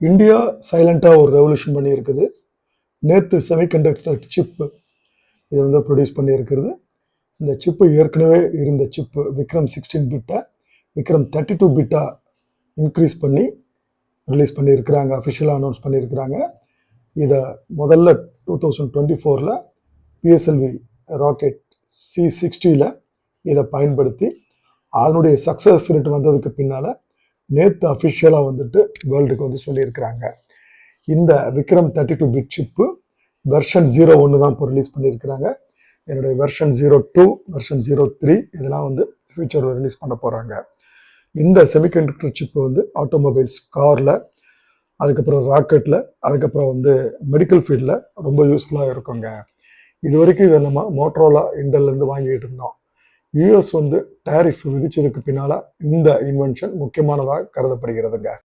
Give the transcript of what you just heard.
India சைலண்டாக ஒரு revolution பண்ணியிருக்குது. நேற்று செமிகண்டக்டர் சிப்பு இதை வந்து ப்ரொடியூஸ் பண்ணியிருக்கிறது. இந்த சிப்பு ஏற்கனவே இருந்த சிப்பு விக்ரம் 16 பிட்டை விக்ரம் 32 பிட்டா இன்க்ரீஸ் பண்ணி ரிலீஸ் பண்ணியிருக்கிறாங்க, அஃபிஷியலாக அனௌன்ஸ் பண்ணியிருக்கிறாங்க. இதை முதல்ல 2024 பிஎஸ்எல்வி ராக்கெட் C60 இதை பயன்படுத்தி அதனுடைய சக்ஸஸ் ரேட் வந்ததுக்கு பின்னால் நேற்று அஃபிஷியலாக வந்துட்டு வேர்ல்டுக்கு வந்து சொல்லியிருக்கிறாங்க. இந்த விக்ரம் 32 பிட் சிப்பு வெர்ஷன் 01 தான் இப்போ ரிலீஸ் பண்ணியிருக்கிறாங்க. என்னுடைய வெர்ஷன் 02, வெர்ஷன் 03 இதெல்லாம் வந்து ஃபியூச்சரில் ரிலீஸ் பண்ண போகிறாங்க. இந்த செமிகண்டக்டர் சிப்பு வந்து ஆட்டோமொபைல்ஸ், காரில், அதுக்கப்புறம் ராக்கெட்டில், அதுக்கப்புறம் வந்து மெடிக்கல் ஃபீல்டில் ரொம்ப யூஸ்ஃபுல்லாக இருக்குங்க. இது வரைக்கும் இதை நம்ம மோட்டரோலா, இண்டல்லேருந்து வாங்கிட்டு இருந்தோம். யூஎஸ் வந்து டேரிஃப் விதிச்சதுக்கு பின்னால் இந்த இன்வென்ஷன் முக்கியமானதாக கருதப்படுகிறதுங்க.